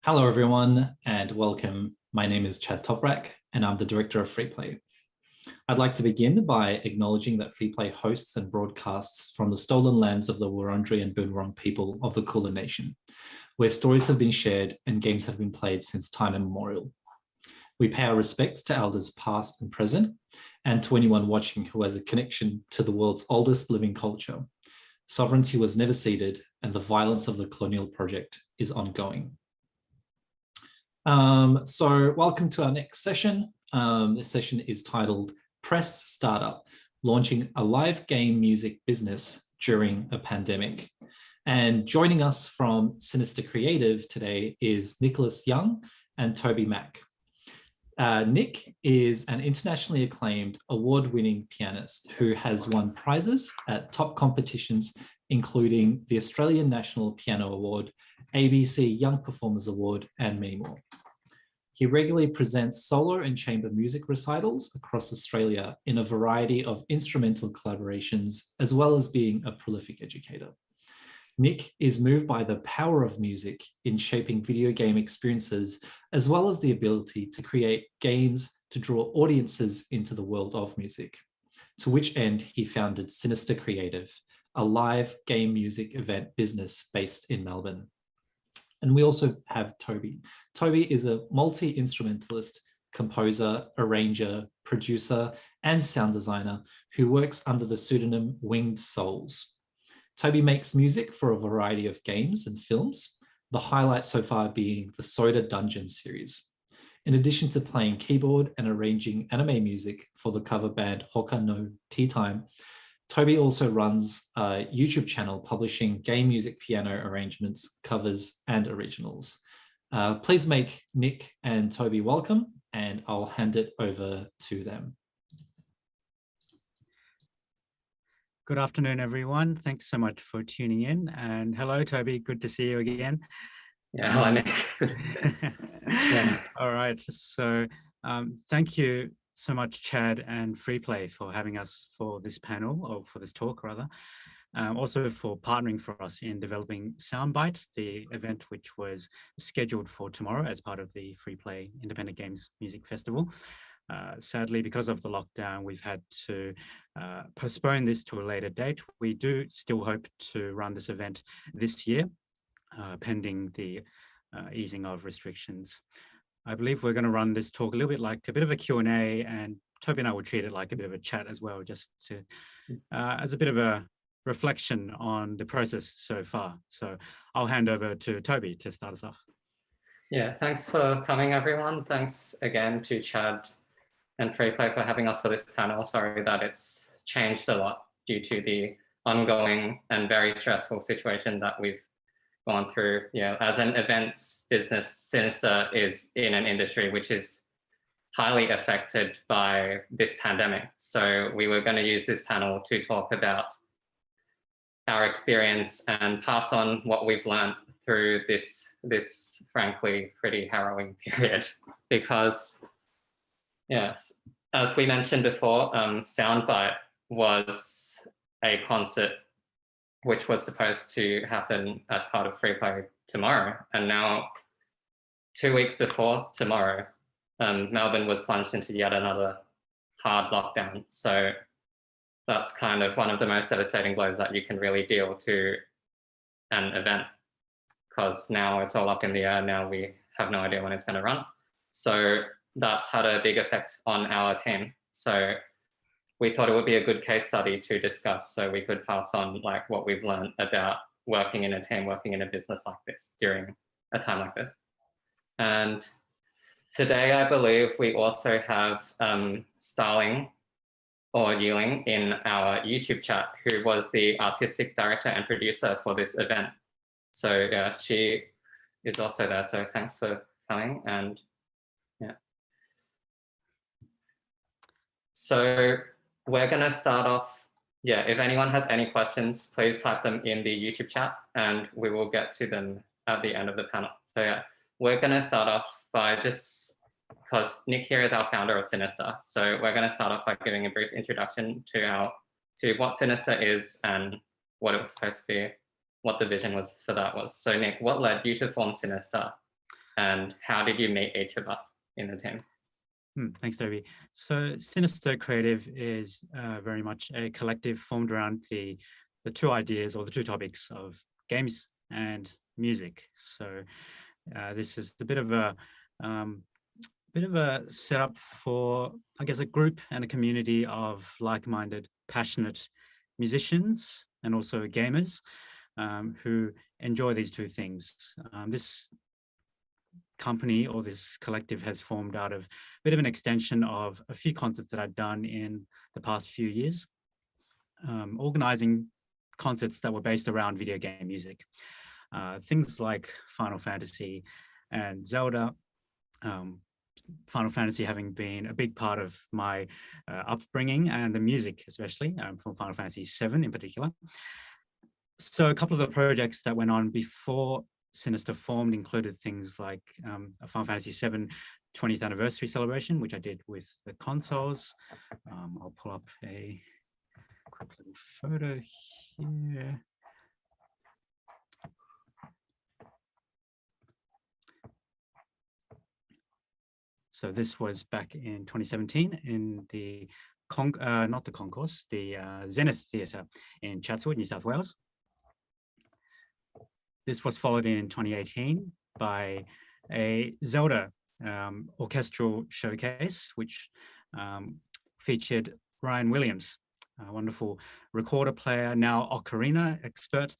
Hello, everyone, and welcome. My name is Chad Toprak, and I'm the director of Freeplay. I'd like to begin by acknowledging that Freeplay hosts and broadcasts from the stolen lands of the Wurundjeri and Boonwurrung people of the Kulin Nation, where stories have been shared and games have been played since time immemorial. We pay our respects to elders past and present, and to anyone watching who has a connection to the world's oldest living culture. Sovereignty was never ceded, and the violence of the colonial project is ongoing. So welcome to our next session. This session is titled Press Startup, Launching a Live Game Music Business During a Pandemic. And joining us from Sinister Creative today is Nicholas Young and Toby Mach. Nick is an internationally acclaimed award-winning pianist who has won prizes at top competitions, including the Australian National Piano Award, ABC Young Performers Award, and many more. He regularly presents solo and chamber music recitals across Australia in a variety of instrumental collaborations, as well as being a prolific educator. Nick is moved by the power of music in shaping video game experiences, as well as the ability to create games to draw audiences into the world of music, to which end he founded Sinister Creative, a live game music event business based in Melbourne. And we also have Toby. Toby is a multi-instrumentalist, composer, arranger, producer, and sound designer who works under the pseudonym Winged Souls. Toby makes music for a variety of games and films, the highlight so far being the Soda Dungeon series. In addition to playing keyboard and arranging anime music for the cover band Hoka no Tea Time, Toby also runs a YouTube channel publishing game music piano arrangements, covers, and originals. Please make Nick and Toby welcome, and I'll hand it over to them. Good afternoon, everyone. Thanks so much for tuning in. And hello, Toby. Good to see you again. Yeah, hello, Nick. Yeah. All right. So thank you so much, Chad and Freeplay, for having us for this panel, or for this talk, rather. Also for partnering for us in developing Sound BYTE, the event which was scheduled for tomorrow as part of the Freeplay Independent Games Music Festival. Sadly, because of the lockdown, we've had to postpone this to a later date. We do still hope to run this event this year, pending the easing of restrictions. I believe we're going to run this talk a little bit like a bit of a Q&A, and Toby and I will treat it like a bit of a chat as well, just to as a bit of a reflection on the process so far. So I'll hand over to Toby to start us off. Yeah, thanks for coming, everyone. Thanks again to Chad and Freeplay for having us for this panel. Sorry that it's changed a lot due to the ongoing and very stressful situation that we've gone through. Yeah, as an events business, Sinister is in an industry which is highly affected by this pandemic. So we were going to use this panel to talk about our experience and pass on what we've learned through this frankly pretty harrowing period. Because yes, as we mentioned before, Sound BYTE was a concert which was supposed to happen as part of Freeplay tomorrow. And now, 2 weeks before tomorrow, Melbourne was plunged into yet another hard lockdown. So that's kind of one of the most devastating blows that you can really deal to an event, because now it's all up in the air. Now we have no idea when it's going to run. So that's had a big effect on our team. So we thought it would be a good case study to discuss, so we could pass on like what we've learned about working in a team, working in a business like this during a time like this. And today, I believe we also have Starling or Yuling in our YouTube chat, who was the artistic director and producer for this event. So yeah, she is also there. So thanks for coming. And yeah. So we're going to start off. Yeah, if anyone has any questions, please type them in the YouTube chat and we will get to them at the end of the panel. So yeah, we're going to start off by just, because Nick here is our founder of Sinister. So we're going to start off by giving a brief introduction to what Sinister is and what it was supposed to be, what the vision was for that was. So Nick, what led you to form Sinister? and how did you meet each of us in the team? Thanks, Toby. So Sinister Creative is very much a collective formed around the two ideas or the two topics of games and music. So this is a bit of a setup for, I guess, a group and a community of like-minded, passionate musicians and also gamers who enjoy these two things. This company or this collective has formed out of a bit of an extension of a few concerts that I've done in the past few years, organizing concerts that were based around video game music. Things like Final Fantasy and Zelda, Final Fantasy having been a big part of my upbringing, and the music especially from Final Fantasy VII in particular. So a couple of the projects that went on before Sinister formed included things like a Final Fantasy VII 20th anniversary celebration, which I did with the consoles. I'll pull up a quick little photo here. So this was back in 2017 in the not the concourse, the Zenith Theatre in Chatswood, New South Wales. This was followed in 2018 by a Zelda orchestral showcase, which featured Ryan Williams, a wonderful recorder player, now ocarina expert.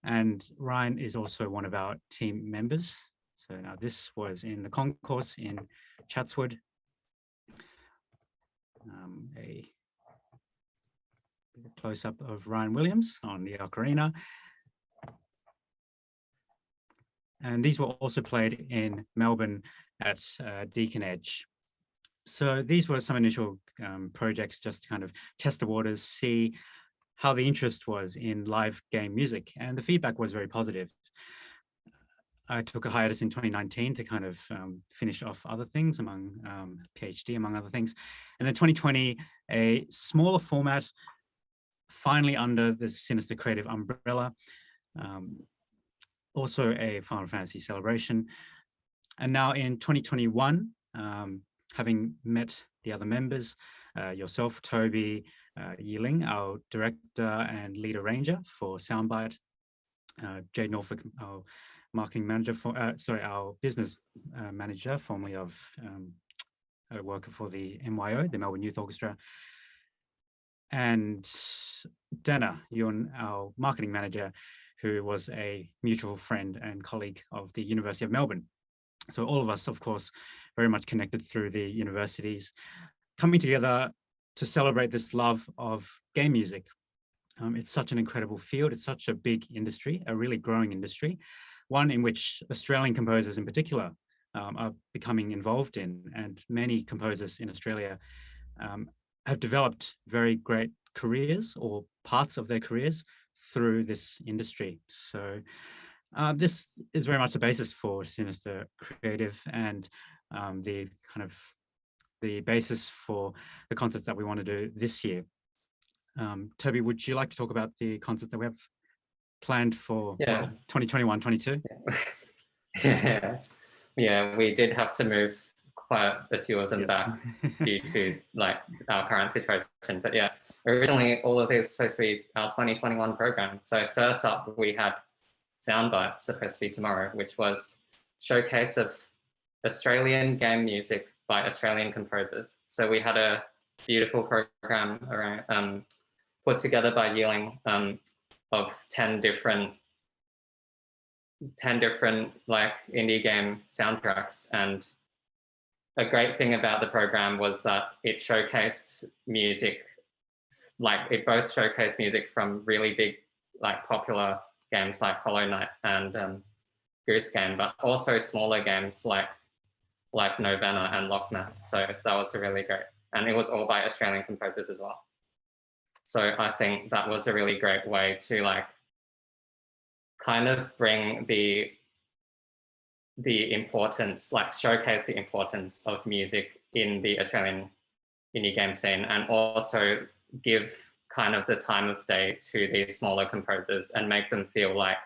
And Ryan is also one of our team members. So now this was in the concourse in Chatswood. A close-up of Ryan Williams on the ocarina. And these were also played in Melbourne at Deakin Edge. So these were some initial projects just to kind of test the waters, see how the interest was in live game music, and the feedback was very positive. I took a hiatus in 2019 to kind of finish off other things, among PhD, among other things. And then 2020, a smaller format, finally under the Sinister Creative umbrella, also a Final Fantasy celebration. And now in 2021, having met the other members, yourself, Toby, Yiling, our director and lead arranger for SOUND BYTE, Jade Norfolk, our marketing manager for, our business manager, formerly of a worker for the MYO, the Melbourne Youth Orchestra, and Dana Yun, our marketing manager, who was a mutual friend and colleague of the University of Melbourne. So all of us, of course, very much connected through the universities, coming together to celebrate this love of game music. It's such an incredible field. It's such a big industry, a really growing industry, one in which Australian composers in particular are becoming involved in, and many composers in Australia have developed very great careers or parts of their careers through this industry. So this is very much the basis for Sinister Creative, and the kind of the basis for the concerts that we want to do this year. Toby, would you like to talk about the concerts that we have planned for 2021, 22? Yeah, we did have to move quite a few of them back due to like our current situation. But yeah, originally all of these were supposed to be our 2021 program. So first up, we had SOUND BYTE, supposed to be tomorrow, which was showcase of Australian game music by Australian composers. So we had a beautiful program around, put together by Yiling of 10 different like indie game soundtracks. And a great thing about the program was that it showcased music, like it both showcased music from really big, like popular games like Hollow Knight and Goose Game, but also smaller games like Novena and Loch Ness. So that was really great. And it was all by Australian composers as well. So I think that was a really great way to like kind of bring the importance, like showcase the importance of music in the Australian indie game scene, and also give kind of the time of day to these smaller composers and make them feel like,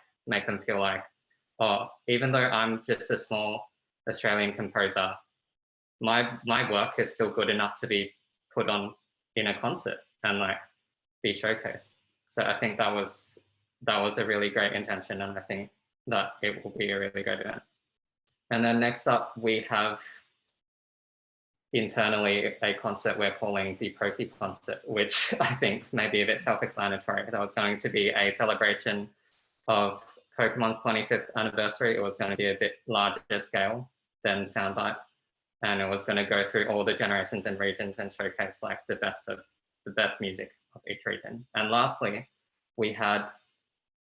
oh, even though I'm just a small Australian composer, my work is still good enough to be put on in a concert and like be showcased. So I think that was a really great intention, and I think that it will be a really great event. And then next up, we have internally a concert we're calling the Poke concert, which I think may be a bit self-explanatory. That was going to be a celebration of Pokemon's 25th anniversary. It was going to be a bit larger scale than Sound BYTE, and it was going to go through all the generations and regions and showcase like the best music of each region. And lastly, we had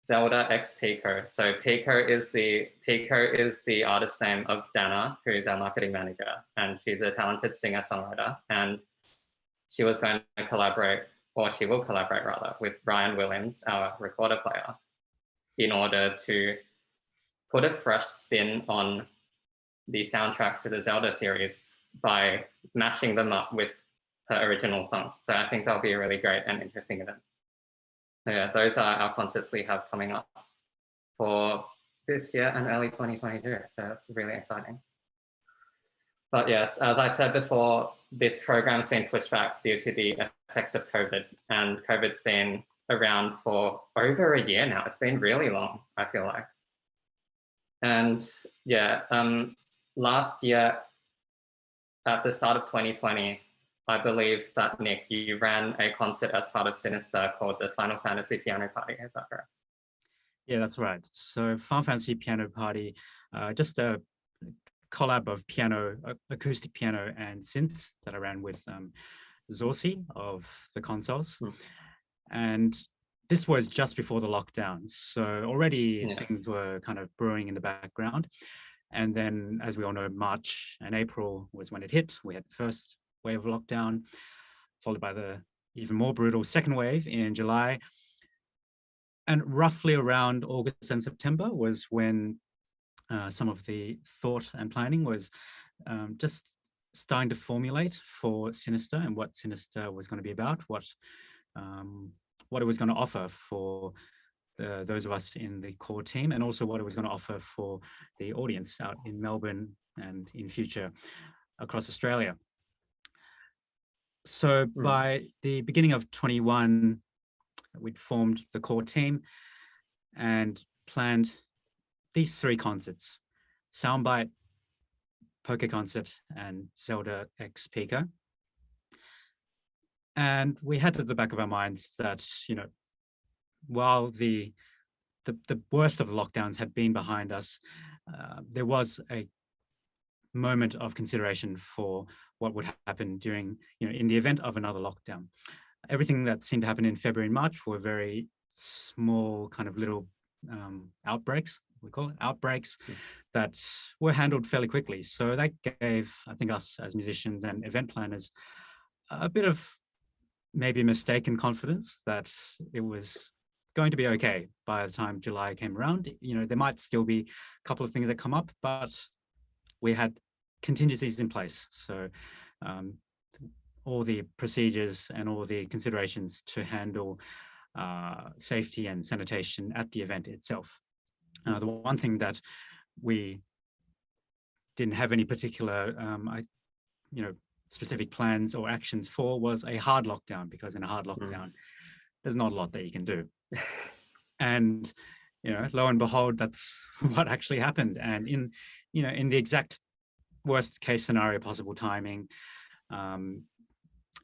Zelda x Pico. So Pico is the artist name of Dana, who is our marketing manager, and she's a talented singer-songwriter. And she was going to collaborate, or she will collaborate rather, with Ryan Williams, our recorder player, in order to put a fresh spin on the soundtracks to the Zelda series by mashing them up with her original songs. So I think that'll be a really great and interesting event. So yeah, those are our concerts we have coming up for this year and early 2022. So that's really exciting. But yes, as I said before, this program's been pushed back due to the effect of COVID, and COVID's been around for over a year now. It's been really long, I feel like. And yeah, last year at the start of 2020, I believe that Nick, you ran a concert as part of Sinister called the Final Fantasy Piano Party. Is that correct? Yeah, that's right. So Final Fantasy Piano Party, just a collab of piano, acoustic piano and synths that I ran with Zorsi of the Consoles. And this was just before the lockdown. So already things were kind of brewing in the background. And then, as we all know, March and April was when it hit. We had the first wave of lockdown, followed by the even more brutal second wave in July. And roughly around August and September was when some of the thought and planning was just starting to formulate for Sinister and what Sinister was going to be about, what it was going to offer for those of us in the core team, and also what it was going to offer for the audience out in Melbourne and in future across Australia. So by the beginning of 21, we'd formed the core team and planned these three concerts: Sound BYTE, Poke Concert, and Zelda x Pico. And we had at the back of our minds that, you know, while the worst of the lockdowns had been behind us, there was a moment of consideration for what would happen during, you know, in the event of another lockdown. Everything that seemed to happen in February and March were very small, kind of little outbreaks, we call it outbreaks, that were handled fairly quickly. So that gave, I think, us as musicians and event planners a bit of maybe mistaken confidence that it was going to be okay by the time July came around. You know, there might still be a couple of things that come up, but we had contingencies in place. So all the procedures and all the considerations to handle safety and sanitation at the event itself. The one thing that we didn't have any particular, specific plans or actions for was a hard lockdown, because in a hard lockdown, there's not a lot that you can do. And, you know, lo and behold, that's what actually happened. And in the exact worst case scenario possible timing.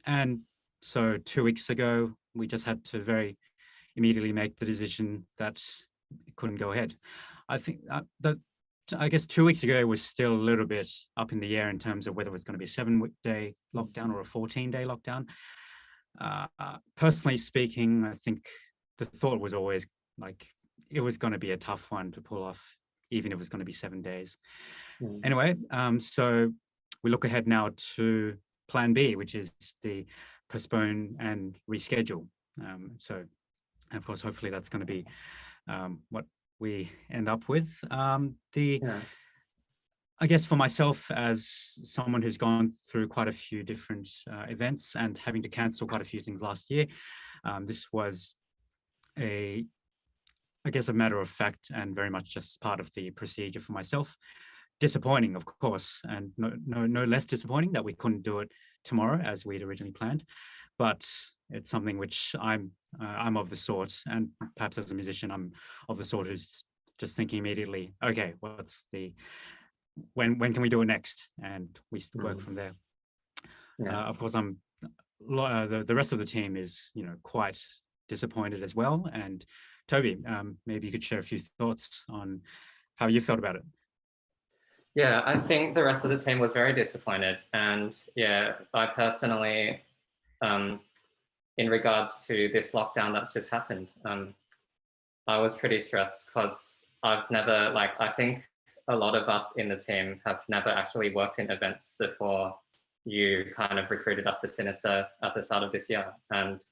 And so 2 weeks ago, we just had to very immediately make the decision that it couldn't go ahead. I think I guess 2 weeks ago was still a little bit up in the air in terms of whether it was going to be a 7-day lockdown or a 14-day lockdown. Personally speaking, I think the thought was always like it was going to be a tough one to pull off, even if it was going to be 7 days. Anyway, so we look ahead now to Plan B, which is the postpone and reschedule. So, of course, hopefully that's going to be what we end up with. I guess for myself, as someone who's gone through quite a few different events and having to cancel quite a few things last year, this was I guess a matter of fact and very much just part of the procedure for myself disappointing, of course, and no less disappointing that we couldn't do it tomorrow as we'd originally planned. But it's something which I'm of the sort, and perhaps as a musician, I'm of the sort who's just thinking immediately, okay, what's the when can we do it next, and we work from there. Yeah. Of course, I'm the rest of the team is quite disappointed as well. And Toby, maybe you could share a few thoughts on how you felt about it. Yeah, I think the rest of the team was very disappointed, and yeah, I personally, in regards to this lockdown that's just happened, I was pretty stressed because I've never, I think a lot of us in the team have never actually worked in events before you kind of recruited us to Sinister at the start of this year. And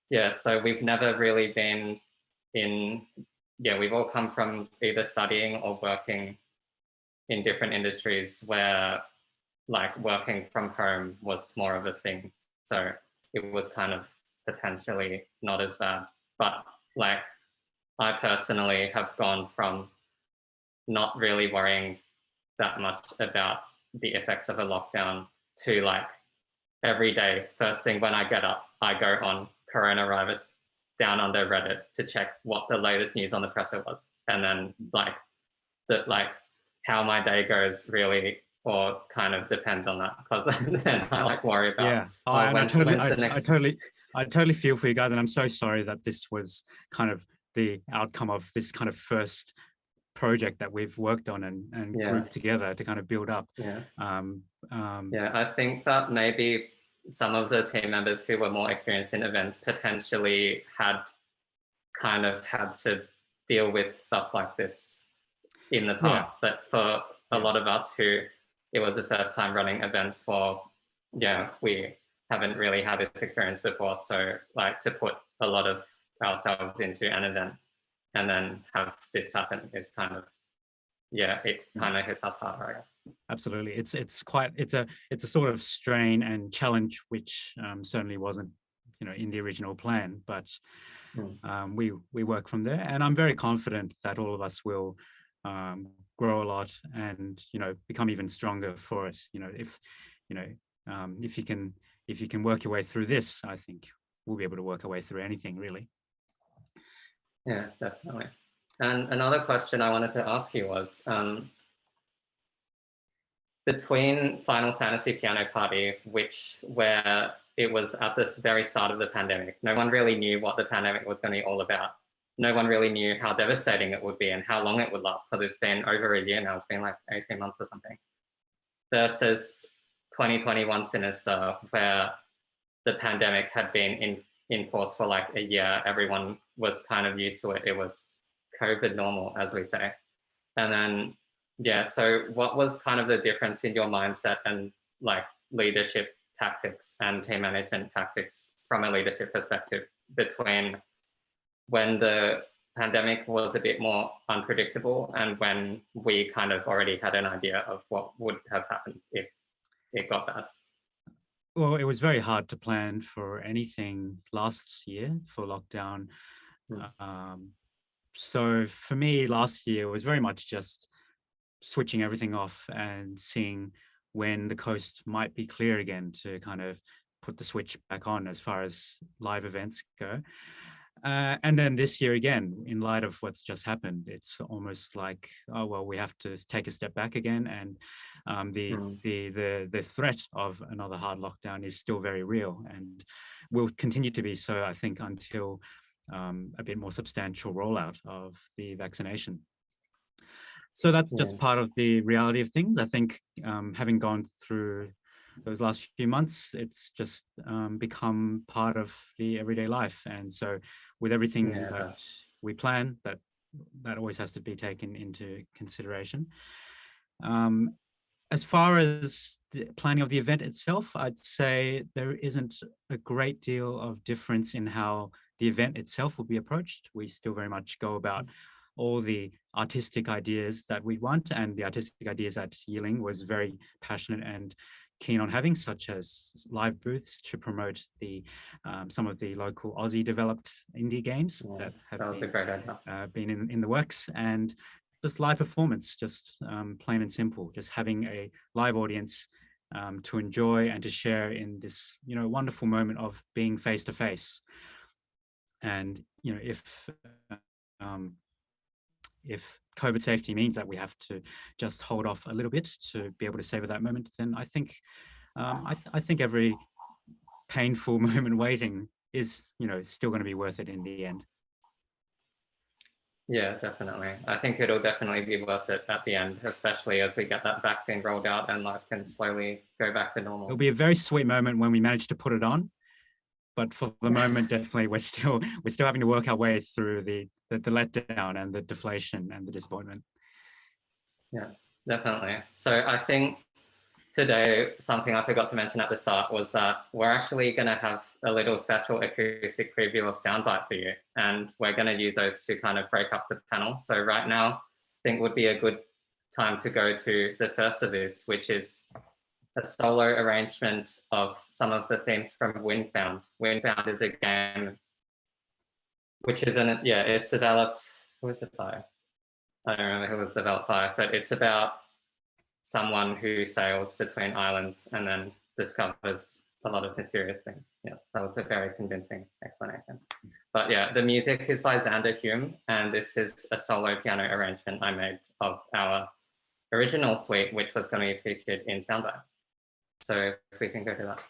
yeah, so we've never really been we've all come from either studying or working in different industries where working from home was more of a thing. So it was kind of potentially not as bad. But I personally have gone from not really worrying that much about the effects of a lockdown to every day, first thing when I get up, I go on coronavirus down under Reddit to check what the latest news on the presser was. And then how my day goes really or kind of depends on that, because then I worry about I totally feel for you guys, and I'm so sorry that this was kind of the outcome of this kind of first project that we've worked on and grouped together to kind of build up. I think that maybe some of the team members who were more experienced in events potentially had to deal with stuff like this in the past, but for a lot of us who it was the first time running events for, we haven't really had this experience before. So to put a lot of ourselves into an event and then have this happen is kind of, it kind of hits us hard, right? Absolutely. It's a sort of strain and challenge, which certainly wasn't, in the original plan, but we work from there, and I'm very confident that all of us will grow a lot and become even stronger for it. If you can work your way through this, I think we'll be able to work our way through anything, really. Yeah, definitely. And another question I wanted to ask you was, between Final Fantasy Piano Party, where it was at this very start of the pandemic, no one really knew what the pandemic was going to be all about. No one really knew how devastating it would be and how long it would last, because it's been over a year now. It's been 18 months or something. Versus 2021 Sinister, where the pandemic had been in force for a year. Everyone was kind of used to it. It was COVID normal, as we say. And then, so what was kind of the difference in your mindset and leadership tactics and team management tactics from a leadership perspective between when the pandemic was a bit more unpredictable and when we kind of already had an idea of what would have happened if it got bad? Well, it was very hard to plan for anything last year for lockdown. So for me, last year was very much just switching everything off and seeing when the coast might be clear again to kind of put the switch back on as far as live events go. And then this year again, in light of what's just happened, it's almost like, oh well, we have to take a step back again, and the threat of another hard lockdown is still very real and will continue to be so, I think, until a bit more substantial rollout of the vaccination. So that's just part of the reality of things. I think having gone through those last few months, it's just become part of the everyday life. And so with everything that we plan, that always has to be taken into consideration. As far as the planning of the event itself, I'd say there isn't a great deal of difference in how the event itself will be approached. We still very much go about all the artistic ideas that we want, and the artistic ideas that Yiling was very passionate and keen on having, such as live booths to promote the some of the local Aussie developed indie games that have was a great idea. Been in the works, and just live performance, just plain and simple, just having a live audience to enjoy and to share in this, wonderful moment of being face to face. And, if COVID safety means that we have to just hold off a little bit to be able to savor that moment, then I think, I think every painful moment waiting is, still going to be worth it in the end. Yeah, definitely. I think it'll definitely be worth it at the end, especially as we get that vaccine rolled out and life can slowly go back to normal. It'll be a very sweet moment when we manage to put it on, but for the moment, definitely we're still having to work our way through the letdown and the deflation and the disappointment. Yeah, definitely. So I think today, something I forgot to mention at the start was that we're actually going to have a little special acoustic preview of SOUNDBYTE for you. And we're going to use those to kind of break up the panel. So right now, I think would be a good time to go to the first of this, which is a solo arrangement of some of the themes from Windbound. Windbound is a game which is it's developed, who is it by? I don't remember who it was developed by, but it's about someone who sails between islands and then discovers a lot of mysterious things. Yes, that was a very convincing explanation. But yeah, the music is by Xander Hume, and this is a solo piano arrangement I made of our original suite, which was going to be featured in SOUNDBYTE. So if we can go to that.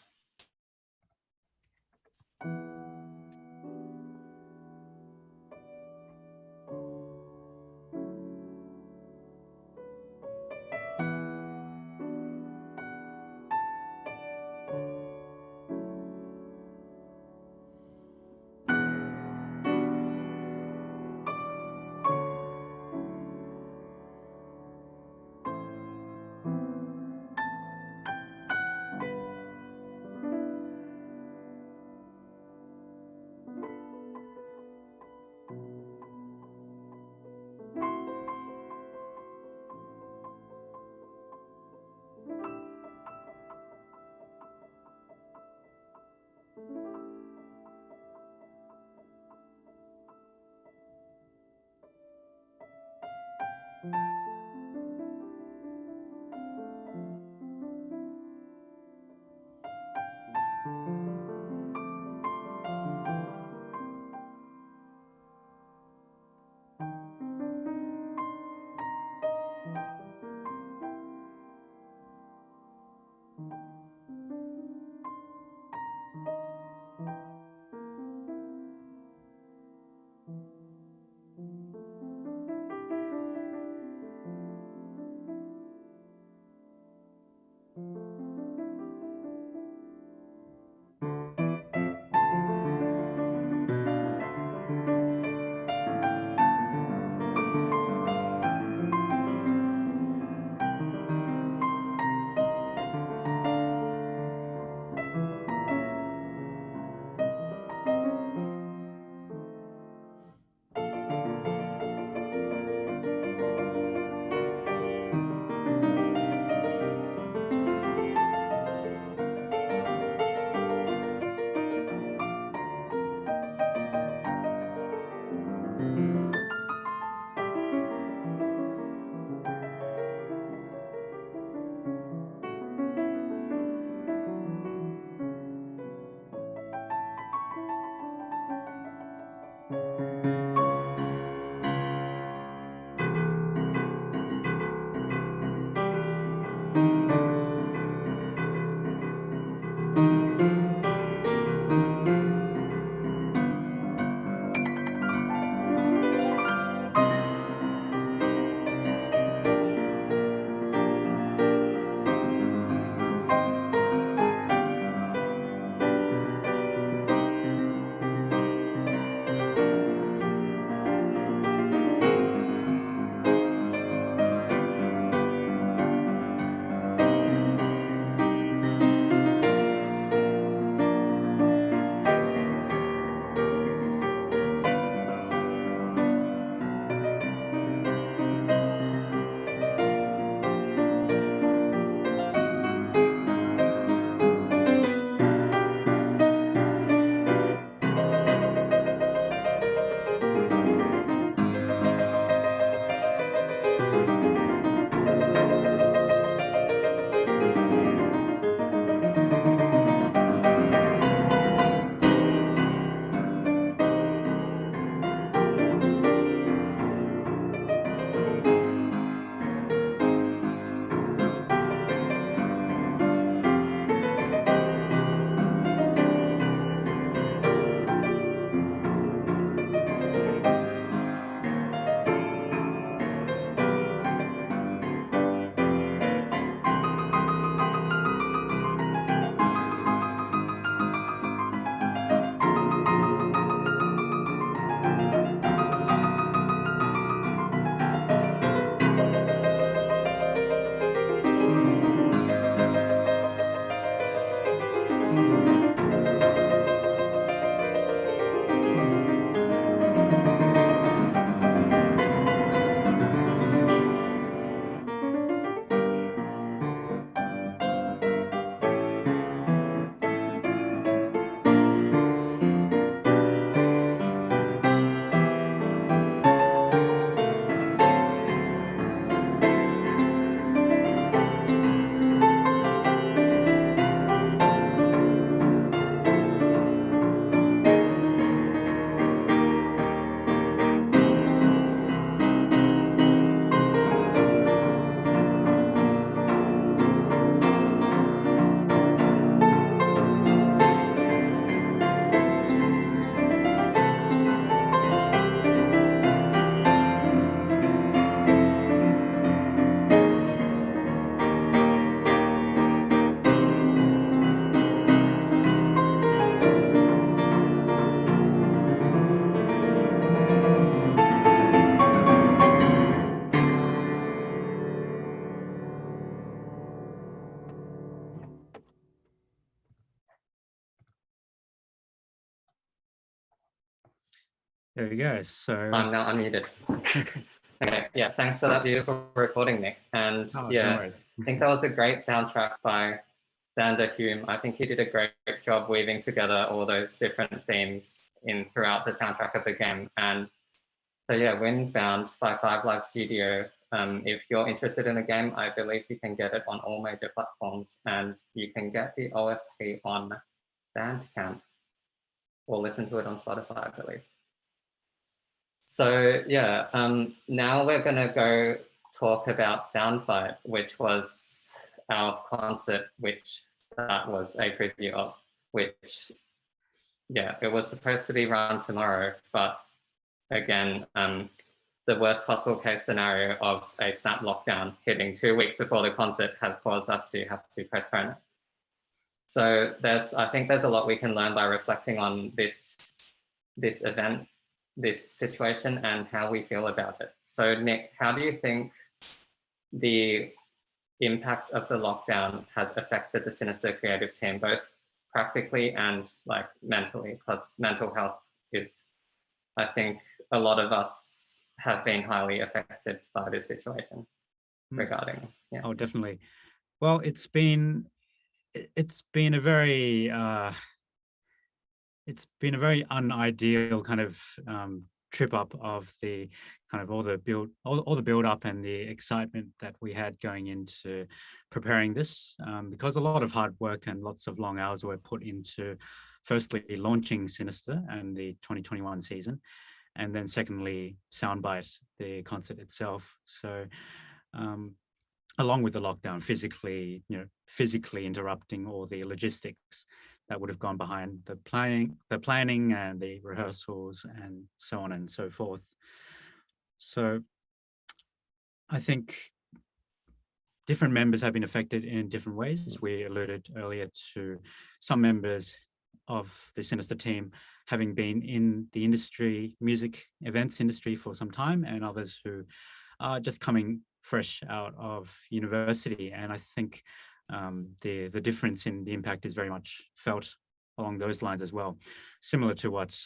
There we go. So I'm now unmuted. Okay, yeah, thanks for that beautiful recording, Nick. And no yeah, worries. I think that was a great soundtrack by Xander Hume. I think he did a great job weaving together all those different themes throughout the soundtrack of the game. And so yeah, Windbound by Five Live Studio. If you're interested in the game, I believe you can get it on all major platforms, and you can get the OST on Bandcamp or listen to it on Spotify, I believe. So yeah, now we're gonna go talk about Sound BYTE, which was our concert, which that was a preview of, which, yeah, it was supposed to be run tomorrow, but again, the worst possible case scenario of a snap lockdown hitting 2 weeks before the concert has caused us to have to postpone it. So I think there's a lot we can learn by reflecting on this event, this situation, and how we feel about it. So Nick, how do you think the impact of the lockdown has affected the Sinister Creative team, both practically and like mentally? Because mental health is, I think a lot of us have been highly affected by this situation regarding, yeah. Oh, definitely. Well, it's been a very unideal kind of trip up of the kind of all the build up and the excitement that we had going into preparing this, because a lot of hard work and lots of long hours were put into firstly launching Sinister and the 2021 season, and then secondly Sound BYTE, the concert itself. So along with the lockdown, physically interrupting all the logistics that would have gone behind the planning and the rehearsals and so on and so forth. So I think different members have been affected in different ways. We alluded earlier to some members of the Sinister team having been in the industry, music events industry for some time, and others who are just coming fresh out of university. And I think the difference in the impact is very much felt along those lines as well, similar to what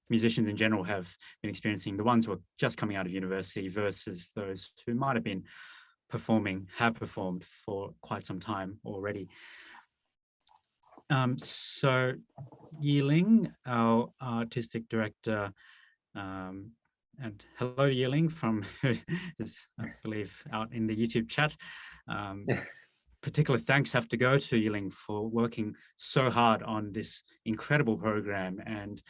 musicians in general have been experiencing, the ones who are just coming out of university versus those who might have performed for quite some time already. So Yiling, our artistic director, and hello Yiling from is, I believe, out in the YouTube chat. Particular thanks have to go to Yiling for working so hard on this incredible program. And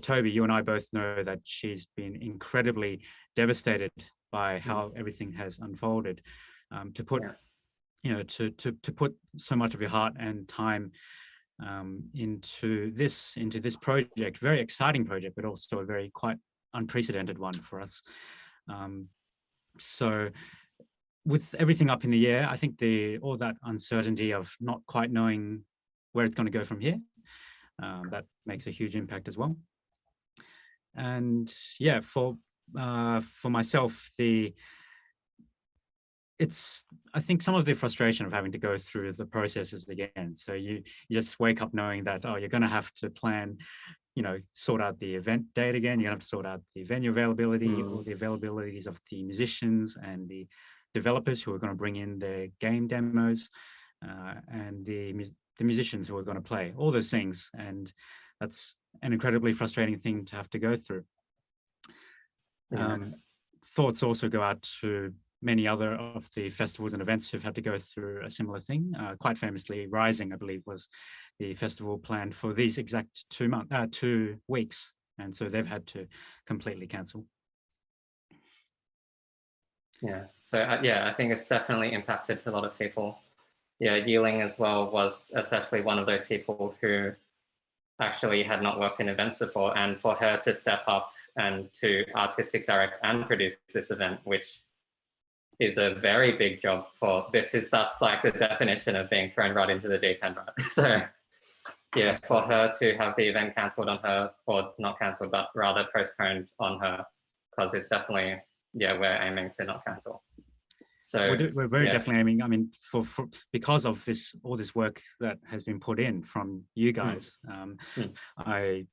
Toby, you and I both know that she's been incredibly devastated by how everything has unfolded. To put, to put so much of your heart and time into this project, very exciting project, but also a very quite unprecedented one for us. So with everything up in the air, I think all that uncertainty of not quite knowing where it's going to go from here, that makes a huge impact as well. And yeah, for myself, I think some of the frustration of having to go through the processes again. So you just wake up knowing that, oh, you're going to have to plan, sort out the event date again. You're going to have to sort out the venue availability, all the availabilities of the musicians and the developers who are going to bring in their game demos, and the musicians who are going to play, all those things. And that's an incredibly frustrating thing to have to go through. Thoughts also go out to many other of the festivals and events who've had to go through a similar thing. Quite famously, Rising, I believe, was the festival planned for these exact 2 weeks. And so they've had to completely cancel. Yeah, so yeah, I think it's definitely impacted a lot of people. Yeah, Yiling as well was especially one of those people who actually had not worked in events before, and for her to step up and to artistic direct and produce this event, which is a very big job that's like the definition of being thrown right into the deep end, right? So yeah, for her to have the event cancelled on her, or not cancelled, but rather postponed on her, because it's definitely, yeah, we're aiming to not cancel. So we're very definitely aiming. I mean, for because of all this work that has been put in from you guys, I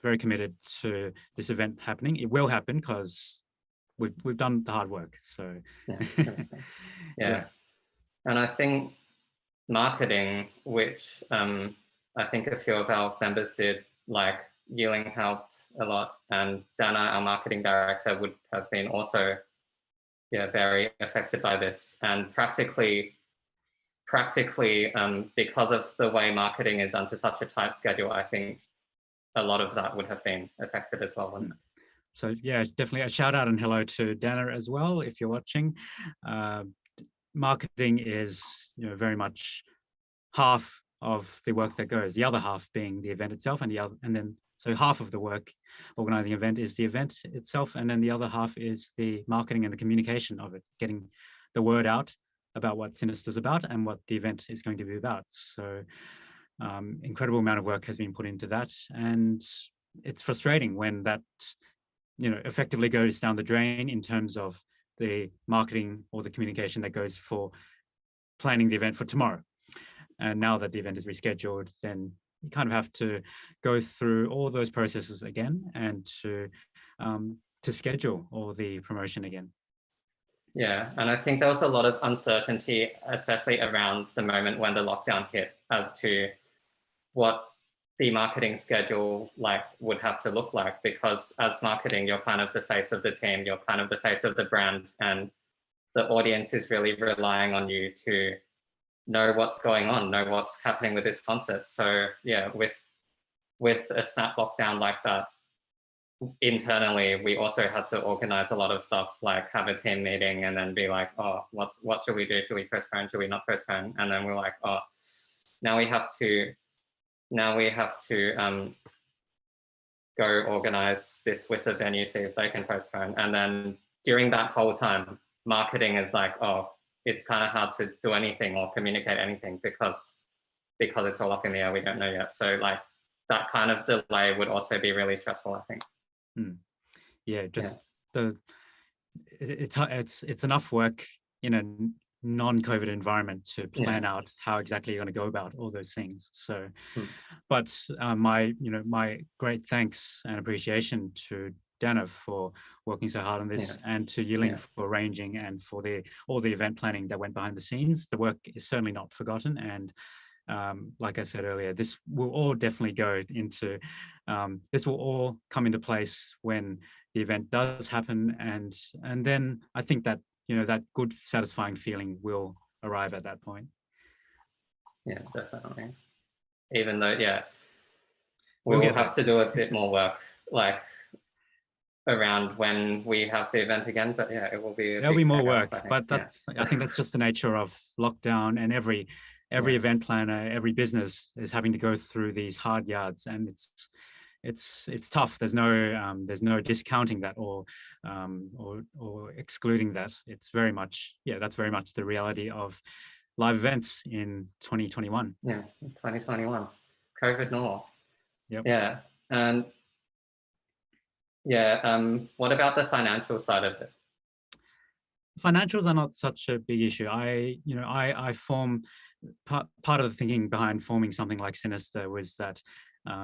very committed to this event happening. It will happen because we've done the hard work. So yeah. And I think marketing, which I think a few of our members did, like Yiling helped a lot, and Dana, our marketing director, would have been also very affected by this. And practically because of the way marketing is under such a tight schedule, I think a lot of that would have been affected as well, wouldn't it? So yeah, definitely a shout out and hello to Dana as well, if you're watching. Marketing is very much half of the work that goes, the other half being the event itself, and then so half of the work organizing event is the event itself, and then the other half is the marketing and the communication of it, getting the word out about what Sinister's about and what the event is going to be about. So incredible amount of work has been put into that, and it's frustrating when that effectively goes down the drain in terms of the marketing or the communication that goes for planning the event for tomorrow. And now that the event is rescheduled, then you kind of have to go through all those processes again and to schedule all the promotion again. Yeah, and I think there was a lot of uncertainty, especially around the moment when the lockdown hit, as to what the marketing schedule would have to look like, because as marketing, you're kind of the face of the team, you're kind of the face of the brand, and the audience is really relying on you to know what's going on, know what's happening with this concert. So yeah, with a snap lockdown like that, internally, we also had to organize a lot of stuff, like have a team meeting and then be like, oh, what should we do? Should we postpone? Should we not postpone? And then we're like, oh, now we have to go organize this with the venue, see if they can postpone. And then during that whole time, marketing is like, oh, it's kind of hard to do anything or communicate anything because it's all up in the air. We don't know yet. So like that kind of delay would also be really stressful, I think. Yeah, just it's enough work in a non-COVID environment to plan out how exactly you're going to go about all those things. So, but my great thanks and appreciation to Dana for working so hard on this, and to Yiling for arranging and for all the event planning that went behind the scenes. The work is certainly not forgotten, and like I said earlier, this will all definitely go into, this will all come into place when the event does happen, and then I think that that good, satisfying feeling will arrive at that point. Yeah, definitely. Even though, we will have to do a bit more work, like around when we have the event again. But yeah, it will be. There'll be more work, but that's I think that's just the nature of lockdown, and every event planner, every business is having to go through these hard yards, and it's tough. There's no discounting that or excluding that. It's very much, that's very much the reality of live events in 2021. Yeah, 2021, COVID normal. Yep. Yeah, and what about the financial side of it? Financials are not such a big issue. I form part of the thinking behind forming something like Sinister was that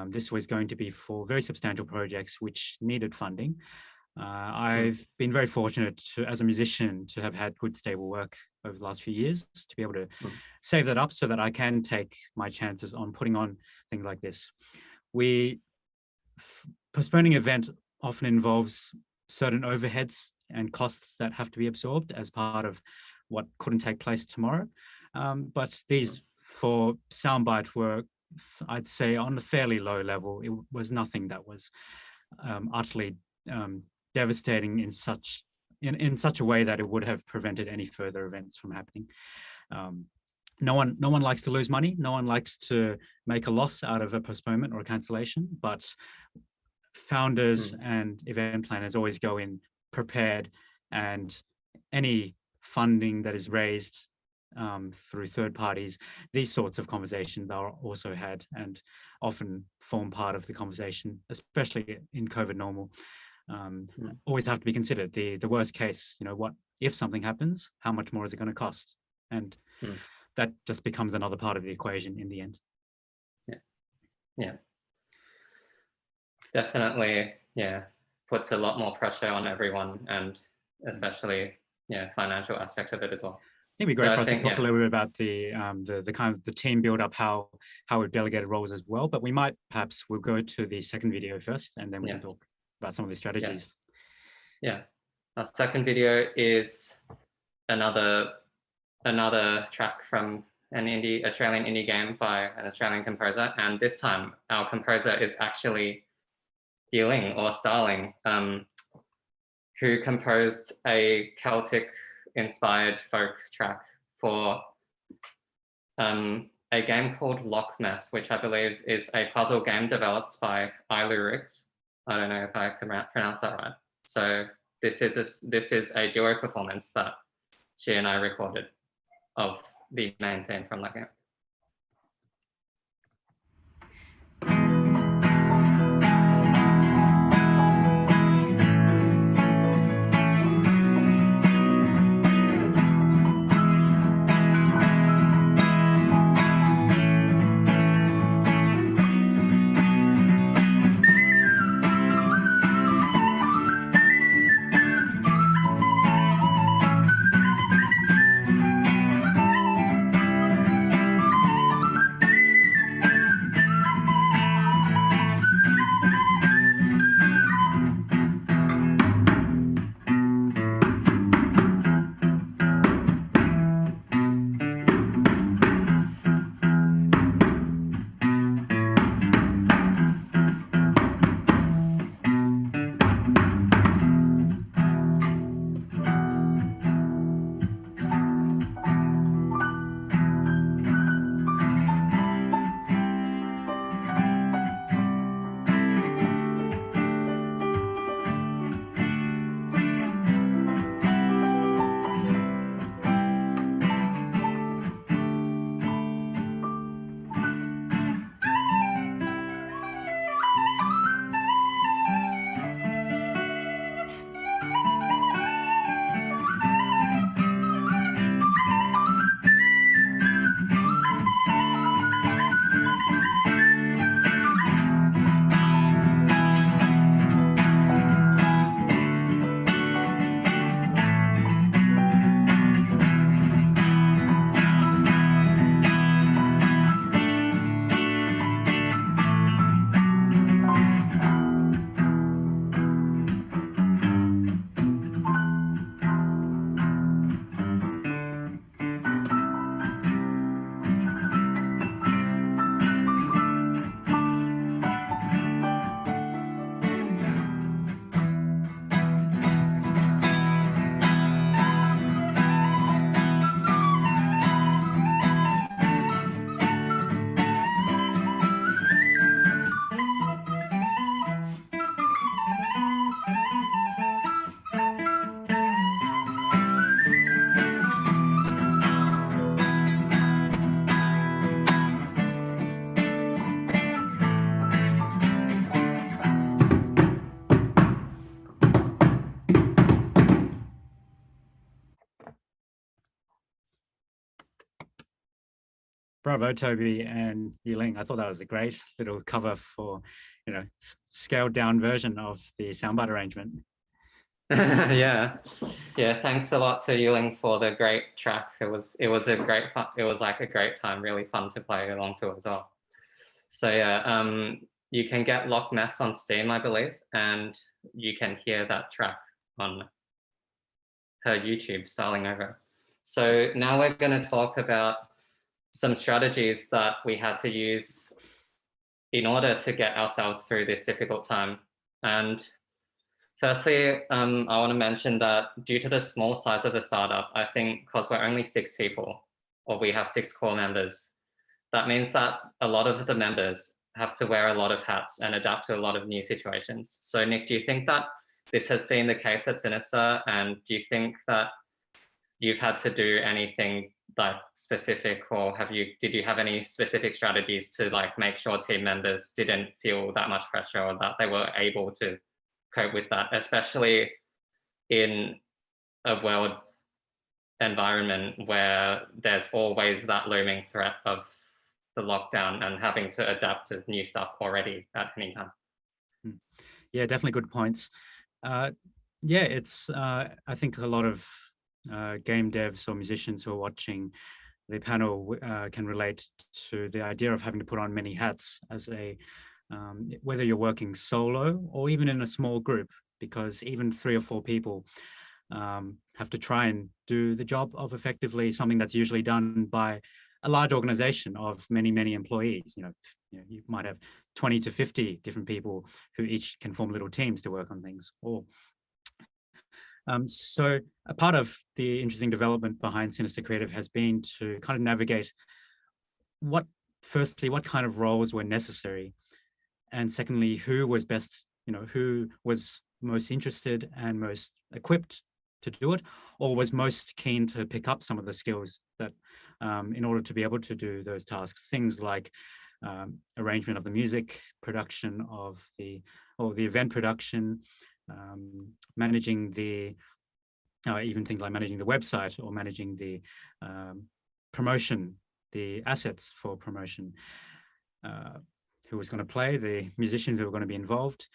this was going to be for very substantial projects which needed funding. I've been very fortunate as a musician to have had good stable work over the last few years to be able to save that up so that I can take my chances on putting on things like this. Postponing an event often involves certain overheads and costs that have to be absorbed as part of what couldn't take place tomorrow. But these for SOUND BYTE were, I'd say, on a fairly low level. It was nothing that was utterly devastating in such a way that it would have prevented any further events from happening. No one likes to lose money. No one likes to make a loss out of a postponement or a cancellation, but founders and event planners always go in prepared, and any funding that is raised through third parties, these sorts of conversations are also had and often form part of the conversation, especially in COVID normal. Always have to be considered the worst case. What if something happens? How much more is it going to cost? And that just becomes another part of the equation in the end. Yeah. definitely, yeah, puts a lot more pressure on everyone, and especially, yeah, financial aspect of it as well. I think it'd be So great I for us to think, talk a yeah. little bit about the kind of the team build up, how we've delegated roles as well. But we might we'll go to the second video first, and then we can talk about some of the strategies. Yeah. Our second video is another track from an Australian indie game by an Australian composer, and this time our composer is actually Yiling or Starling, who composed a Celtic-inspired folk track for a game called Loch Ness, which I believe is a puzzle game developed by Ilurix. I don't know if I can pronounce that right. So this is a duo performance that she and I recorded of the main theme from that game. Bravo, Toby and Yiling. I thought that was a great little cover for, scaled down version of the SOUND BYTE arrangement. yeah. Thanks a lot to Yiling for the great track. It was a great fun. It was like a great time, really fun to play along to as well. So yeah, you can get Loch Ness on Steam, I believe, and you can hear that track on her YouTube, Starling Over. So now we're going to talk about some strategies that we had to use in order to get ourselves through this difficult time. And firstly, I want to mention that due to the small size of the startup, I think because we're only 6 people, or we have 6 core members, that means that a lot of the members have to wear a lot of hats and adapt to a lot of new situations. So Nick, do you think that this has been the case at Sinister? And do you think that you've had to do anything like specific, or did you have any specific strategies to like make sure team members didn't feel that much pressure, or that they were able to cope with that, especially in a world environment where there's always that looming threat of the lockdown and having to adapt to new stuff already at any time? Yeah, definitely good points. Yeah, it's I think a lot of game devs or musicians who are watching the panel can relate to the idea of having to put on many hats as a whether you're working solo or even in a small group, because even 3 or 4 people have to try and do the job of effectively something that's usually done by a large organization of many employees. You might have 20 to 50 different people who each can form little teams to work on things. Or so a part of the interesting development behind Sinister Creative has been to kind of navigate firstly, what kind of roles were necessary, and secondly, who was best, who was most interested and most equipped to do it, or was most keen to pick up some of the skills that in order to be able to do those tasks, things like arrangement of the music, production of the event production, managing the even things like managing the website or managing the promotion, the assets for promotion, who was going to play, the musicians who were going to be involved,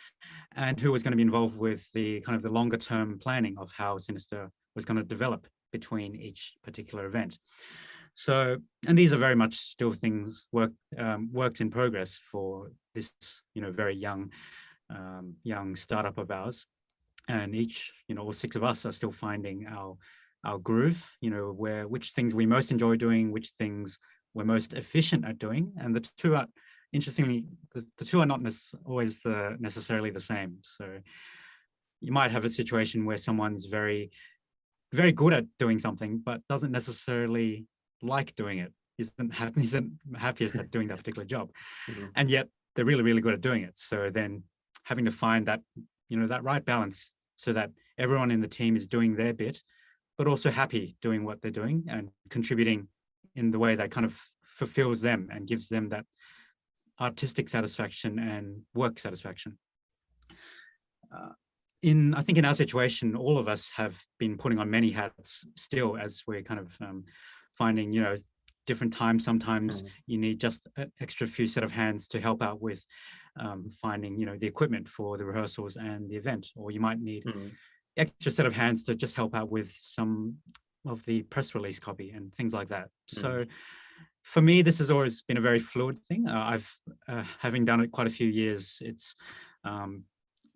and who was going to be involved with the kind of the longer term planning of how Sinister was going to develop between each particular event. So, and these are very much still things, works in progress for this, very young startup of ours. And each, all 6 of us are still finding our groove, which things we most enjoy doing, which things we're most efficient at doing. And the two are, interestingly, the two are not always necessarily the same. So you might have a situation where someone's very, very good at doing something, but doesn't necessarily like doing it, isn't happiest at doing that particular job. Mm-hmm. And yet they're really, really good at doing it. So then having to find that, that right balance so that everyone in the team is doing their bit, but also happy doing what they're doing and contributing in the way that kind of fulfills them and gives them that artistic satisfaction and work satisfaction. I think in our situation, all of us have been putting on many hats still, as we're kind of finding, different times. Sometimes you need just an extra few set of hands to help out with finding, the equipment for the rehearsals and the event, or you might need extra set of hands to just help out with some of the press release copy and things like that. So for me, this has always been a very fluid thing. I've having done it quite a few years, it's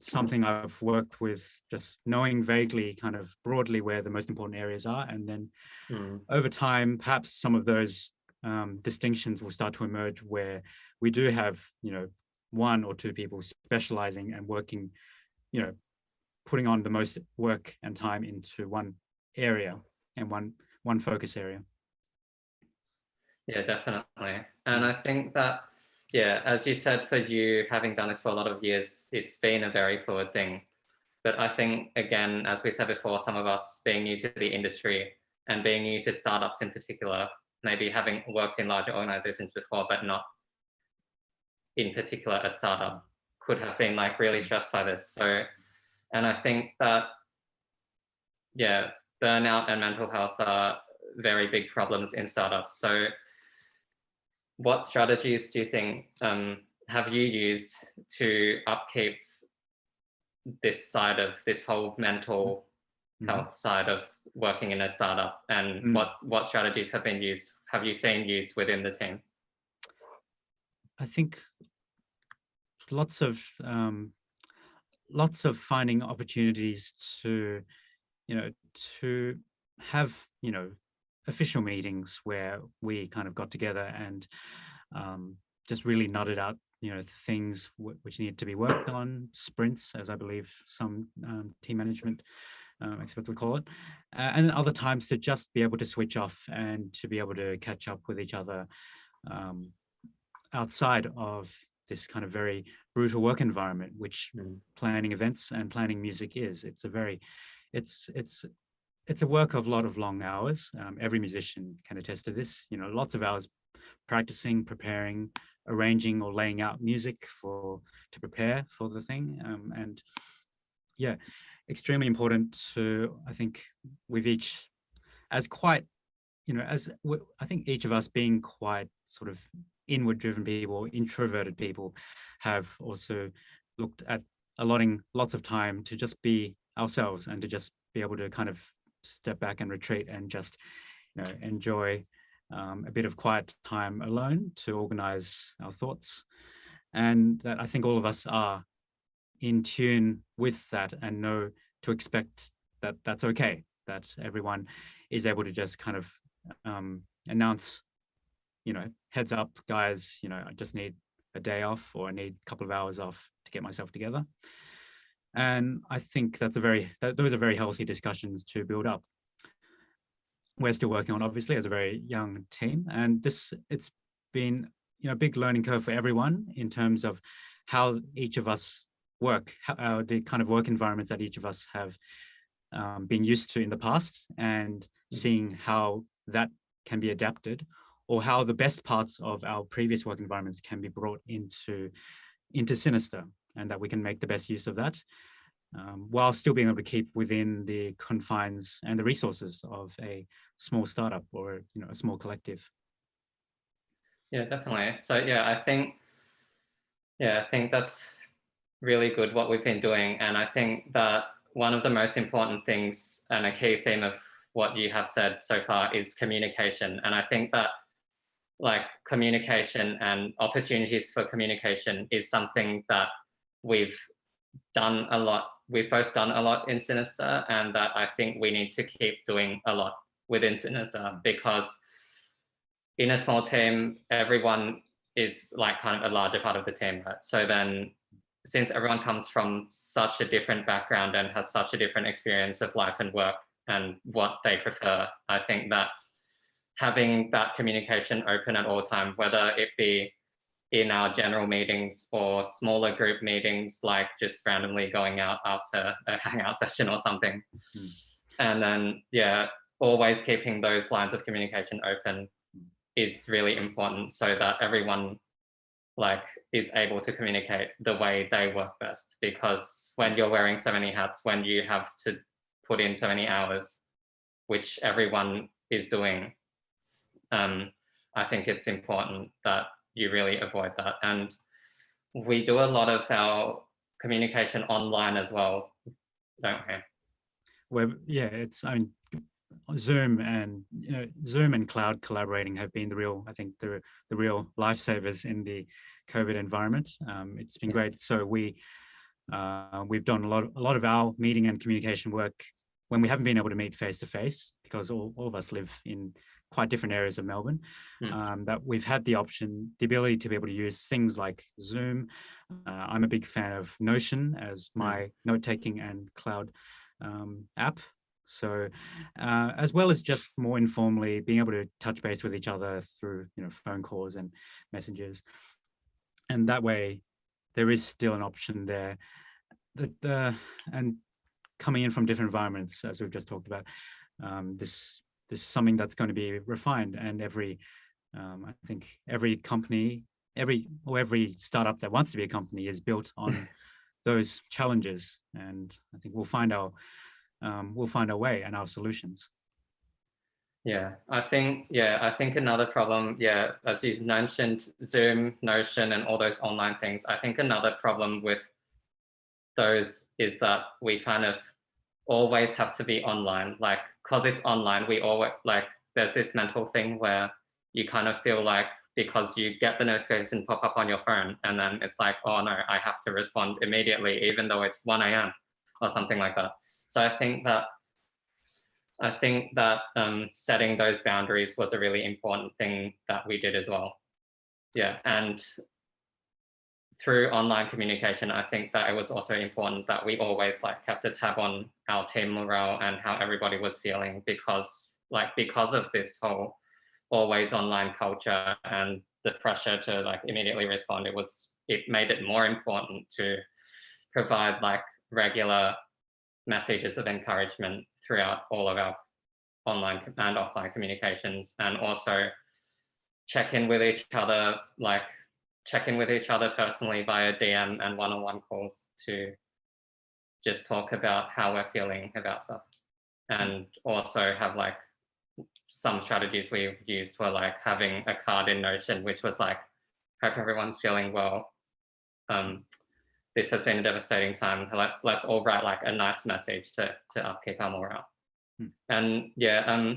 something I've worked with, just knowing vaguely, kind of broadly, where the most important areas are. And then over time, perhaps some of those distinctions will start to emerge where we do have, 1 or 2 people specializing and working, putting on the most work and time into one area and one focus area. Yeah, definitely. And I think that, yeah, as you said, for you, having done this for a lot of years, it's been a very fluid thing. But I think, again, as we said before, some of us being new to the industry and being new to startups in particular, maybe having worked in larger organizations before, but not in particular a startup, could have been like really stressed by this. So, and I think that, yeah, burnout and mental health are very big problems in startups. So what strategies do you think have you used to upkeep this side of this whole mental health side of working in a startup, and what strategies have you seen used within the team? I think lots of finding opportunities to to have official meetings where we kind of got together and just really nutted out things which need to be worked on, sprints, as I believe some team management experts would call it, and other times to just be able to switch off and to be able to catch up with each other outside of this kind of very brutal work environment, which planning events and planning music is. It's a very, it's a work of a lot of long hours. Every musician can attest to this. Lots of hours practicing, preparing, arranging, or laying out music to prepare for the thing. And yeah, extremely important to, I think, we've each, as quite, I think each of us being quite sort of inward driven people, introverted people, have also looked at allotting lots of time to just be ourselves and to just be able to kind of step back and retreat and just, enjoy a bit of quiet time alone to organize our thoughts. And that I think all of us are in tune with that and know to expect that that's okay, that everyone is able to just kind of announce, heads up, guys, I just need a day off, or I need a couple of hours off to get myself together. And I think those are very healthy discussions to build up. We're still working on, obviously, as a very young team, and it's been a big learning curve for everyone in terms of how each of us work, the kind of work environments that each of us have been used to in the past, and seeing how that can be adapted, or how the best parts of our previous work environments can be brought into Sinister, and that we can make the best use of that, while still being able to keep within the confines and the resources of a small startup or a small collective. Yeah, definitely. So yeah, I think that's really good what we've been doing. And I think that one of the most important things and a key theme of what you have said so far is communication. And I think that like communication and opportunities for communication is something that we've done a lot. We've both done a lot in Sinister, and that I think we need to keep doing a lot within Sinister, because in a small team, everyone is like kind of a larger part of the team. Right? So then, since everyone comes from such a different background and has such a different experience of life and work and what they prefer, I think that having that communication open at all time, whether it be in our general meetings or smaller group meetings, like just randomly going out after a hangout session or something. And then, yeah, always keeping those lines of communication open is really important, so that everyone like is able to communicate the way they work best. Because when you're wearing so many hats, when you have to put in so many hours, which everyone is doing, I think it's important that you really avoid that. And we do a lot of our communication online as well, don't we? Well, yeah, Zoom and cloud collaborating have been the real lifesavers in the COVID environment. It's been great. So we've done a lot of our meeting and communication work when we haven't been able to meet face to face, because all of us live in quite different areas of Melbourne. That we've had the ability to be able to use things like Zoom. I'm a big fan of Notion as my note-taking and cloud app. So as well as just more informally being able to touch base with each other through phone calls and messages. And that way there is still an option there that and coming in from different environments, as we've just talked about, this is something that's going to be refined, and I think every company, every startup that wants to be a company is built on those challenges, and I think we'll find our way and our solutions. Yeah, I think another problem, as you mentioned, Zoom, Notion, and all those online things, I think another problem with those is that we kind of always have to be online, like, because it's online, we always, like, there's this mental thing where you kind of feel like, because you get the notification pop up on your phone, and then it's like, oh no, I have to respond immediately, even though it's 1 a.m. or something like that. So I think that setting those boundaries was a really important thing that we did as well. Yeah, and through online communication, I think that it was also important that we always like kept a tab on our team morale and how everybody was feeling, because of this whole always online culture and the pressure to like immediately respond, it made it more important to provide like regular messages of encouragement throughout all of our online and offline communications, and also check in with each other personally via DM and one-on-one calls to just talk about how we're feeling about stuff. And also have like some strategies we've used were like having a card in Notion, which was like, hope everyone's feeling well this has been a devastating time. Let's all write like a nice message to upkeep our morale. And yeah,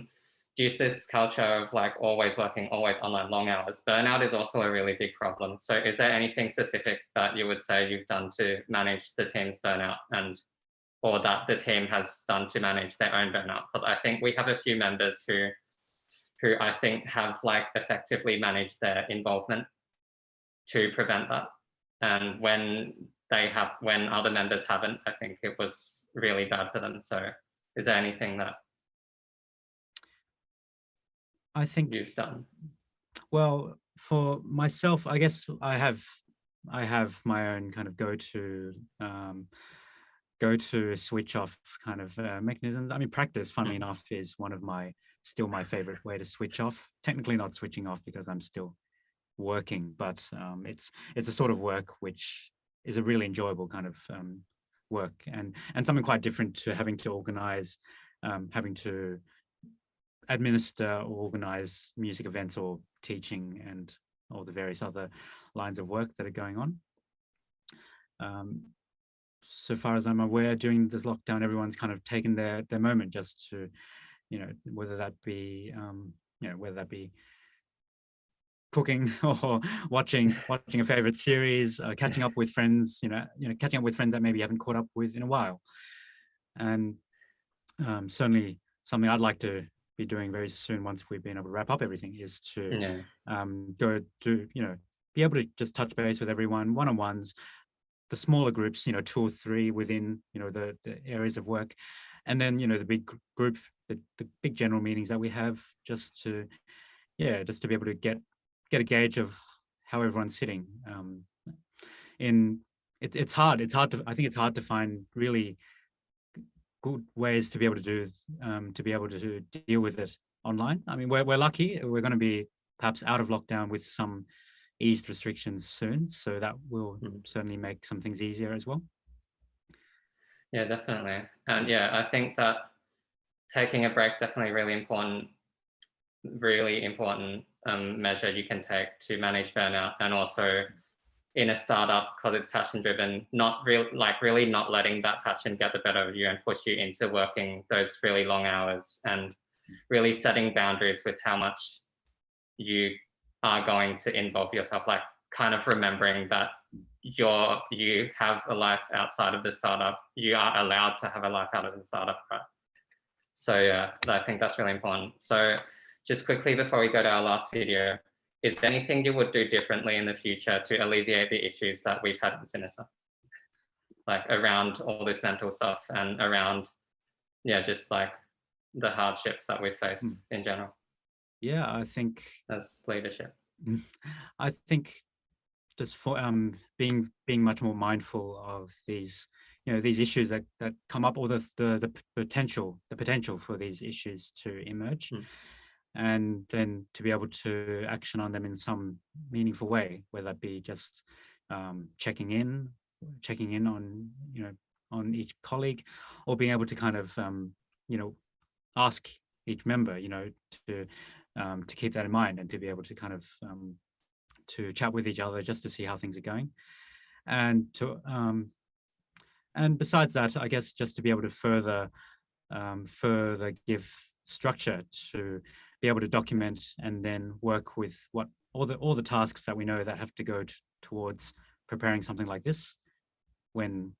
due to this culture of like always working, always online, long hours, burnout is also a really big problem. So is there anything specific that you would say you've done to manage the team's burnout, and or that the team has done to manage their own burnout? Because I think we have a few members who I think have like effectively managed their involvement to prevent that. And when other members haven't, I think it was really bad for them. So is there anything that I think you've done? Well, for myself, I guess I have my own kind of go to switch off kind of mechanisms. I mean, practice, funnily enough, is one of still my favorite way to switch off. Technically not switching off because I'm still working, but it's a sort of work which is a really enjoyable kind of work, and something quite different to having to organize, having to administer or organize music events or teaching and all the various other lines of work that are going on. So far as I'm aware, during this lockdown, everyone's kind of taken their moment just to, whether that be cooking or watching a favorite series, catching up with friends, catching up with friends that maybe you haven't caught up with in a while. And certainly something I'd like to be doing very soon, once we've been able to wrap up everything, is to go to, be able to just touch base with everyone, one-on-ones, the smaller groups, 2 or 3 within, the areas of work, and then, the big group, the big general meetings that we have, just to be able to get a gauge of how everyone's sitting. It's hard to, I think it's hard to find really good ways to be able to deal with it online. I mean, we're lucky. We're going to be perhaps out of lockdown with some eased restrictions soon, so that will certainly make some things easier as well. Yeah, definitely. And yeah, I think that taking a break is definitely really important measure you can take to manage burnout. And also in a startup, because it's passion driven, really not letting that passion get the better of you and push you into working those really long hours, and really setting boundaries with how much you are going to involve yourself, like kind of remembering that you have a life outside of the startup. You are allowed to have a life out of the startup, right? So yeah, I think that's really important. So just quickly before we go to our last video, is there anything you would do differently in the future to alleviate the issues that we've had in Sinister? Like around all this mental stuff and around, just like the hardships that we've faced in general. Yeah, I think as leadership. I think just for being much more mindful of these, these issues that come up, or the potential for these issues to emerge. And then to be able to action on them in some meaningful way, whether that be just checking in on, on each colleague, or being able to kind of, ask each member, to keep that in mind, and to be able to kind of to chat with each other just to see how things are going. And and besides that, I guess just to be able to further give structure, to be able to document and then work with all the tasks that we know that have to go towards preparing something like this when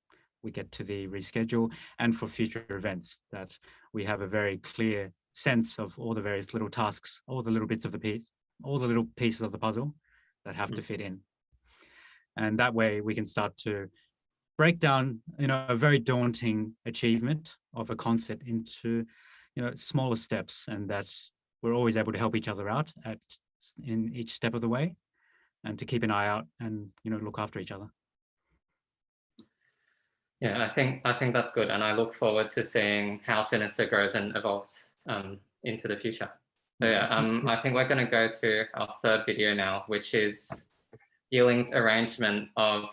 we get to the reschedule, and for future events, that we have a very clear sense of all the various little tasks, all the little bits of the piece, all the little pieces of the puzzle that have to fit in. And that way we can start to break down, a very daunting achievement of a concept into, smaller steps, and that we're always able to help each other out in each step of the way, and to keep an eye out and, look after each other. Yeah, I think that's good, and I look forward to seeing how Sinister grows and evolves into the future. So yeah, I think we're going to go to our third video now, which is Yuling's arrangement of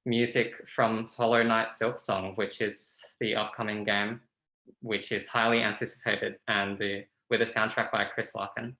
music from Hollow Knight Silksong, which is the upcoming game, which is highly anticipated, and with a soundtrack by Chris Larkin.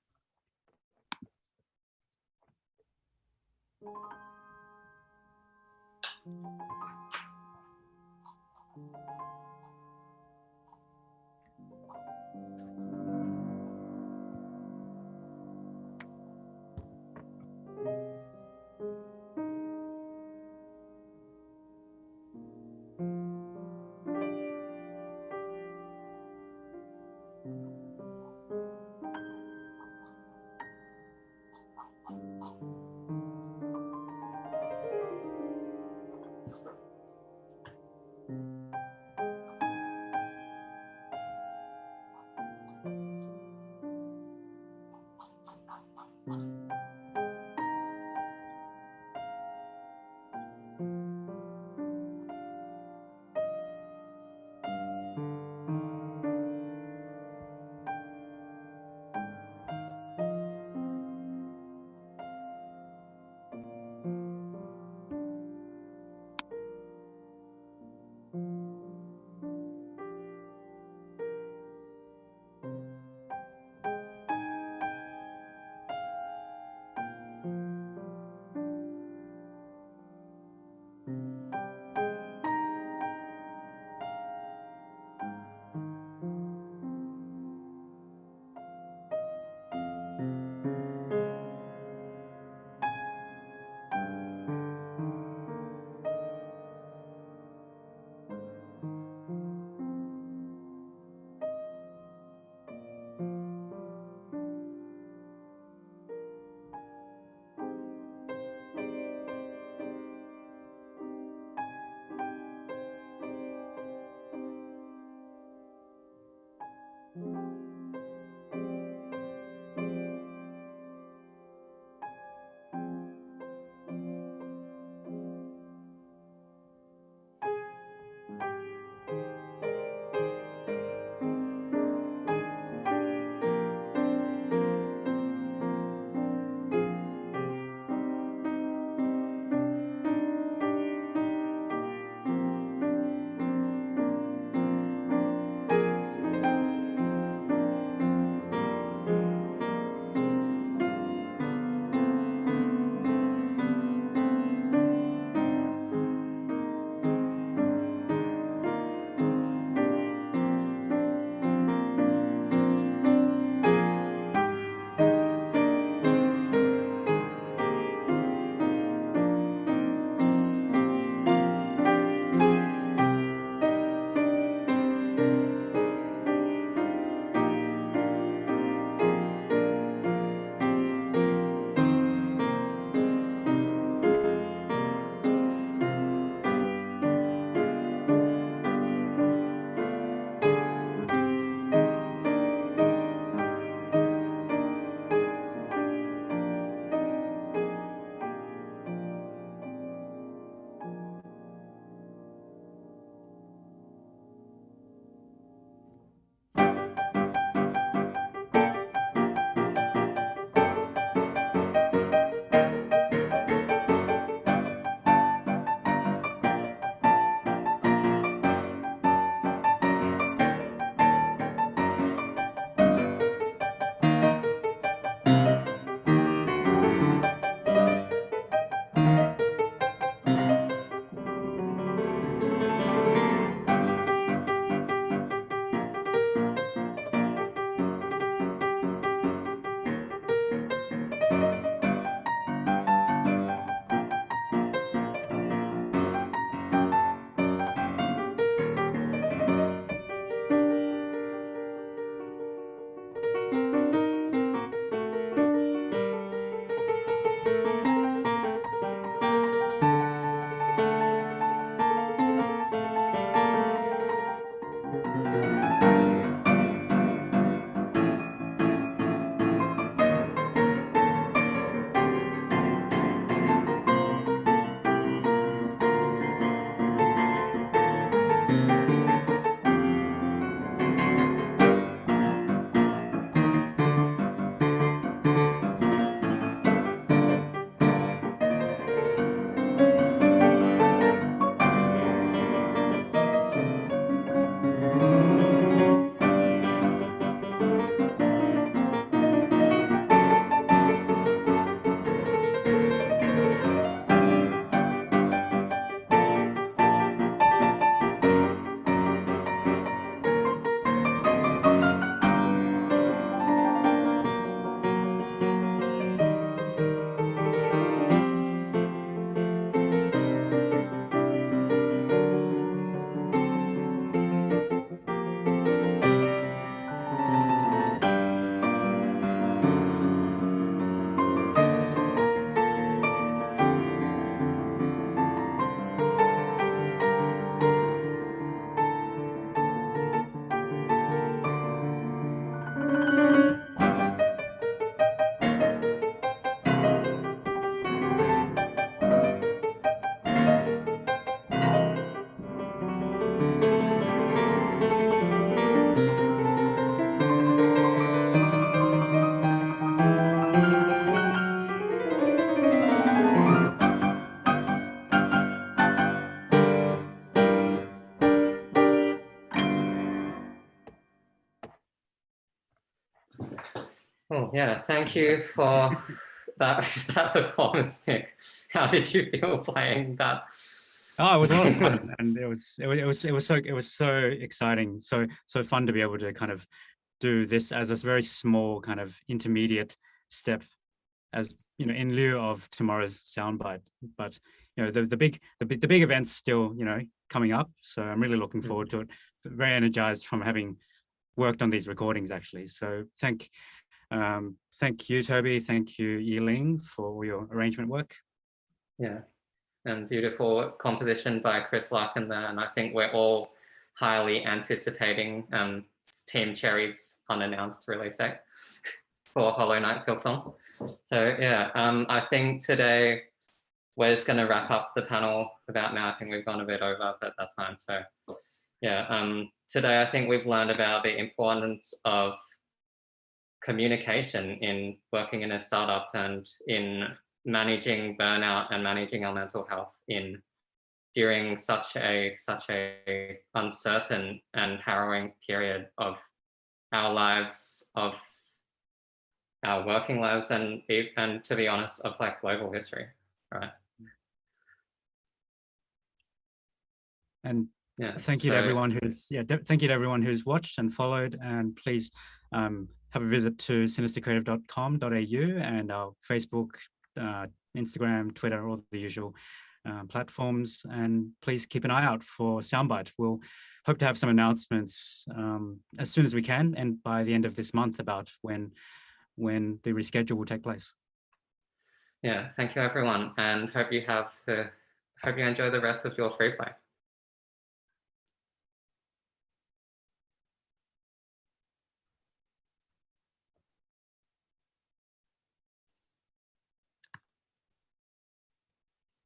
Oh yeah, thank you for that performance, Nick. How did you feel playing that? Oh, it was a lot of fun, and it was so exciting, so fun to be able to kind of do this as a very small kind of intermediate step, as you know, in lieu of tomorrow's soundbite. But you know, the big event's still, you know, coming up, so I'm really looking forward to it. Very energized from having worked on these recordings actually. So thank you, Toby. Thank you, Yiling, for all your arrangement work. Yeah, and beautiful composition by Chris Larkin there. And I think we're all highly anticipating Team Cherry's unannounced release date for Hollow Knight Silksong. So yeah, I think today we're just going to wrap up the panel about now. I think we've gone a bit over, but that's fine. So yeah, today I think we've learned about the importance of communication in working in a startup and in managing burnout and managing our mental health during such a uncertain and harrowing period of our lives, of our working lives, and to be honest, of like global history, right? And yeah, thank you to everyone who's thank you to everyone who's watched and followed, and please have a visit to sinistercreative.com.au and our Facebook, Instagram, Twitter, all the usual platforms, and please keep an eye out for SOUND BYTE. We'll hope to have some announcements as soon as we can, and by the end of this month, about when the reschedule will take place. Yeah, thank you everyone, and hope you enjoy the rest of your free play.